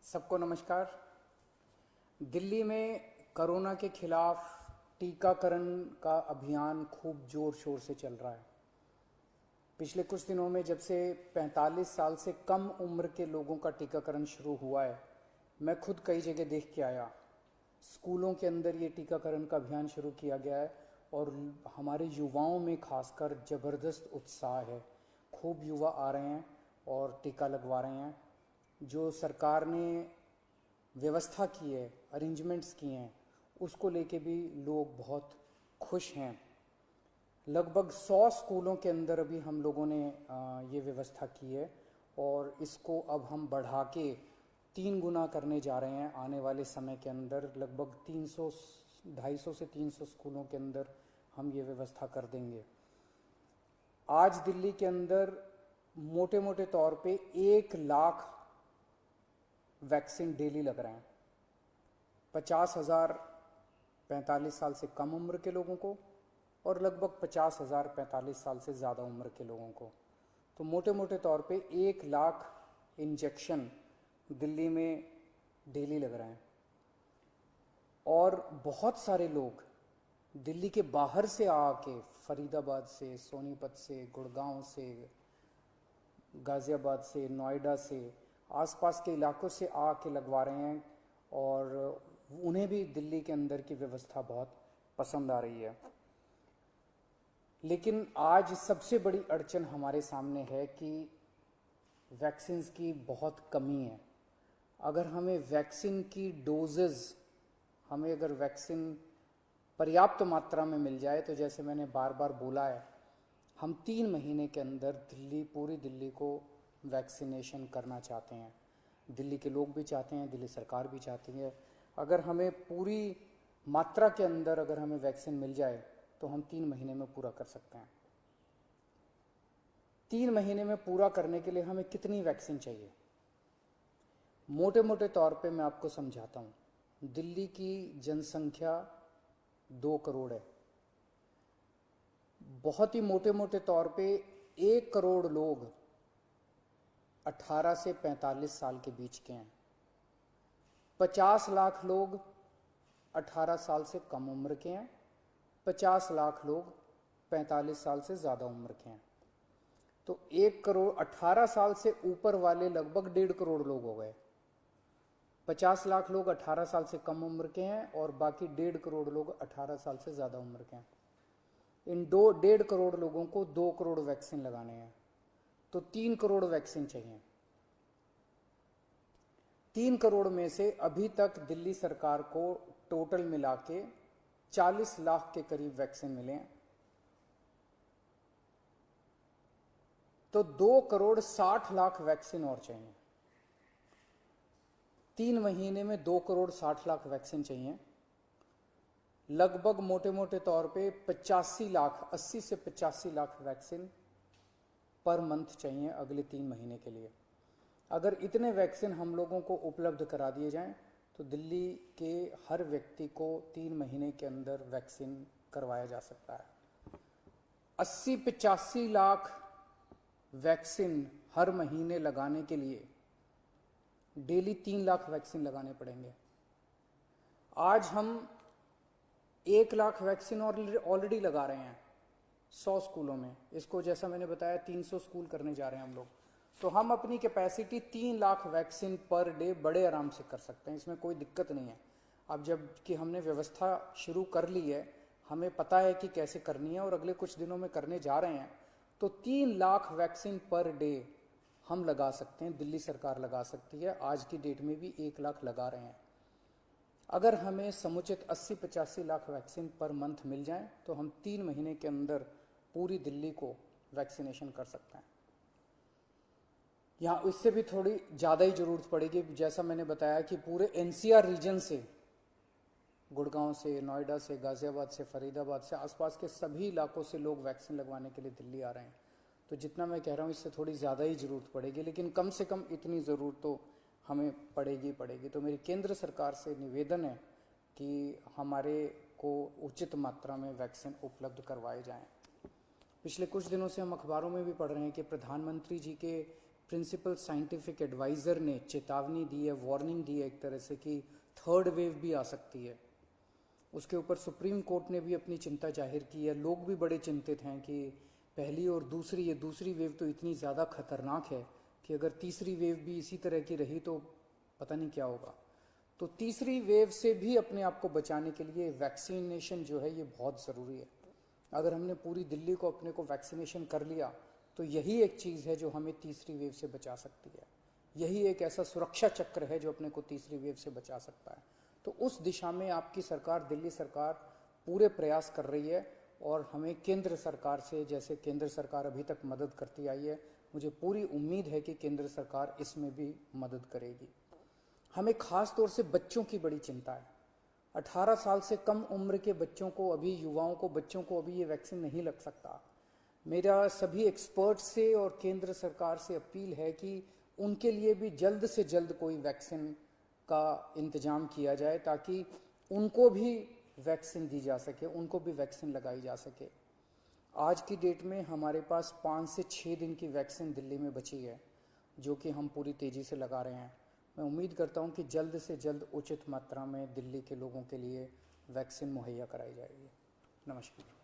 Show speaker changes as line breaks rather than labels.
सबको नमस्कार। दिल्ली में कोरोना के खिलाफ टीकाकरण का अभियान खूब जोर शोर से चल रहा है। पिछले कुछ दिनों में जब से 45 साल से कम उम्र के लोगों का टीकाकरण शुरू हुआ है, मैं खुद कई जगह देख के आया। स्कूलों के अंदर ये टीकाकरण का अभियान शुरू किया गया है और हमारे युवाओं में खासकर ज़बरदस्त उत्साह है। खूब युवा आ रहे हैं और टीका लगवा रहे हैं। जो सरकार ने व्यवस्था की है, अरेंजमेंट्स किए हैं, उसको लेके भी लोग बहुत खुश हैं। लगभग 100 स्कूलों के अंदर अभी हम लोगों ने ये व्यवस्था की है और इसको अब हम बढ़ा के 3 गुना करने जा रहे हैं। आने वाले समय के अंदर लगभग 250 से 300 स्कूलों के अंदर हम ये व्यवस्था कर देंगे। आज दिल्ली के अंदर मोटे मोटे तौर पे 1 लाख वैक्सीन डेली लग रहे हैं। 50,000 45 साल से कम उम्र के लोगों को और लगभग 50,000 45 साल से ज़्यादा उम्र के लोगों को। तो मोटे मोटे तौर पे 1 लाख इंजेक्शन दिल्ली में डेली लग रहे हैं। और बहुत सारे लोग दिल्ली के बाहर से आके, फरीदाबाद से, सोनीपत से, गुड़गांव से, गाज़ियाबाद से, नोएडा से, आसपास के इलाकों से आके लगवा रहे हैं और उन्हें भी दिल्ली के अंदर की व्यवस्था बहुत पसंद आ रही है। लेकिन आज सबसे बड़ी अड़चन हमारे सामने है कि वैक्सीन्स की बहुत कमी है। अगर हमें वैक्सीन की डोजेज़, हमें अगर वैक्सीन पर्याप्त मात्रा में मिल जाए तो जैसे मैंने बार बार बोला है, हम 3 महीने के अंदर पूरी दिल्ली को वैक्सीनेशन करना चाहते हैं। दिल्ली के लोग भी चाहते हैं, दिल्ली सरकार भी चाहती है। अगर हमें पूरी मात्रा के अंदर अगर हमें वैक्सीन मिल जाए तो हम 3 महीने में पूरा कर सकते हैं। 3 महीने में पूरा करने के लिए हमें कितनी वैक्सीन चाहिए? मोटे मोटे तौर पे मैं आपको समझाता हूँ। दिल्ली की जनसंख्या 2 करोड़ है। बहुत ही मोटे मोटे तौर पे 1 करोड़ लोग 18 से 45 साल के बीच के हैं। 50 लाख लोग 18 साल से कम उम्र के हैं। 50 लाख लोग 45 साल से ज़्यादा उम्र के हैं। तो 1 करोड़ 18 साल से ऊपर वाले लगभग 1.5 करोड़ लोग हो गए। 50 लाख लोग 18 साल से कम उम्र के हैं और बाकी 1.5 करोड़ लोग 18 साल से ज़्यादा उम्र के हैं। इन 1.5 करोड़ लोगों को 2 करोड़ वैक्सीन लगाने हैं, तो 3 करोड़ वैक्सीन चाहिए। 3 करोड़ में से अभी तक दिल्ली सरकार को टोटल मिला के 40 लाख के करीब वैक्सीन मिले हैं। तो 2 करोड़ 60 लाख वैक्सीन और चाहिए। 3 महीने में 2 करोड़ 60 लाख वैक्सीन चाहिए। लगभग मोटे मोटे तौर पे 85 लाख, 80 से 85 लाख वैक्सीन पर मंथ चाहिए अगले 3 महीने के लिए। अगर इतने वैक्सीन हम लोगों को उपलब्ध करा दिए जाएं तो दिल्ली के हर व्यक्ति को 3 महीने के अंदर वैक्सीन करवाया जा सकता है। 80-85 लाख वैक्सीन हर महीने लगाने के लिए डेली 3 लाख वैक्सीन लगाने पड़ेंगे। आज हम 1 लाख वैक्सीन ऑलरेडी लगा रहे हैं 100 स्कूलों में। इसको जैसा मैंने बताया 300 स्कूल करने जा रहे हैं हम लोग। तो हम अपनी capacity 3 lakh vaccine per day बड़े आराम से कर सकते हैं, इसमें कोई दिक्कत नहीं है। अब जब कि हमने व्यवस्था शुरू कर ली है, हमें पता है कि कैसे करनी है और अगले कुछ दिनों में करने जा रहे हैं, तो 3 लाख वैक्सीन पर डे हम लगा सकते हैं, दिल्ली सरकार लगा सकती है। आज की डेट में भी 1 लाख लगा रहे हैं। अगर हमें समुचित 80-85 लाख वैक्सीन पर मंथ मिल जाए तो हम 3 महीने के अंदर पूरी दिल्ली को वैक्सीनेशन कर सकते हैं। यहाँ इससे भी थोड़ी ज़्यादा ही ज़रूरत पड़ेगी। जैसा मैंने बताया कि पूरे एनसीआर रीजन से, गुड़गांव से, नोएडा से, गाज़ियाबाद से, फरीदाबाद से, आसपास के सभी इलाकों से लोग वैक्सीन लगवाने के लिए दिल्ली आ रहे हैं। तो जितना मैं कह रहा हूँ इससे थोड़ी ज़्यादा ही ज़रूरत पड़ेगी, लेकिन कम से कम इतनी ज़रूरत तो हमें पड़ेगी। तो मेरी केंद्र सरकार से निवेदन है कि हमारे को उचित मात्रा में वैक्सीन उपलब्ध करवाए जाएं। पिछले कुछ दिनों से हम अखबारों में भी पढ़ रहे हैं कि प्रधानमंत्री जी के प्रिंसिपल साइंटिफिक एडवाइज़र ने चेतावनी दी है, वार्निंग दी है एक तरह से कि थर्ड वेव भी आ सकती है। उसके ऊपर सुप्रीम कोर्ट ने भी अपनी चिंता जाहिर की है। लोग भी बड़े चिंतित हैं कि पहली और दूसरी, ये दूसरी वेव तो इतनी ज़्यादा खतरनाक है कि अगर तीसरी वेव भी इसी तरह की रही तो पता नहीं क्या होगा। तो तीसरी वेव से भी अपने आप को बचाने के लिए वैक्सीनेशन जो है ये बहुत ज़रूरी है। अगर हमने पूरी दिल्ली को अपने को वैक्सीनेशन कर लिया तो यही एक चीज़ है जो हमें तीसरी वेव से बचा सकती है। यही एक ऐसा सुरक्षा चक्र है जो अपने को तीसरी वेव से बचा सकता है। तो उस दिशा में आपकी सरकार, दिल्ली सरकार पूरे प्रयास कर रही है और हमें केंद्र सरकार से, जैसे केंद्र सरकार अभी तक मदद करती आई है, मुझे पूरी उम्मीद है कि केंद्र सरकार इसमें भी मदद करेगी। हमें खास तौर से बच्चों की बड़ी चिंता है। 18 साल से कम उम्र के बच्चों को, अभी युवाओं को, बच्चों को अभी ये वैक्सीन नहीं लग सकता। मेरा सभी एक्सपर्ट से और केंद्र सरकार से अपील है कि उनके लिए भी जल्द से जल्द कोई वैक्सीन का इंतजाम किया जाए ताकि उनको भी वैक्सीन दी जा सके, उनको भी वैक्सीन लगाई जा सके। आज की डेट में हमारे पास 5 से 6 दिन की वैक्सीन दिल्ली में बची है जो कि हम पूरी तेज़ी से लगा रहे हैं। मैं उम्मीद करता हूं कि जल्द से जल्द उचित मात्रा में दिल्ली के लोगों के लिए वैक्सीन मुहैया कराई जाएगी। नमस्कार।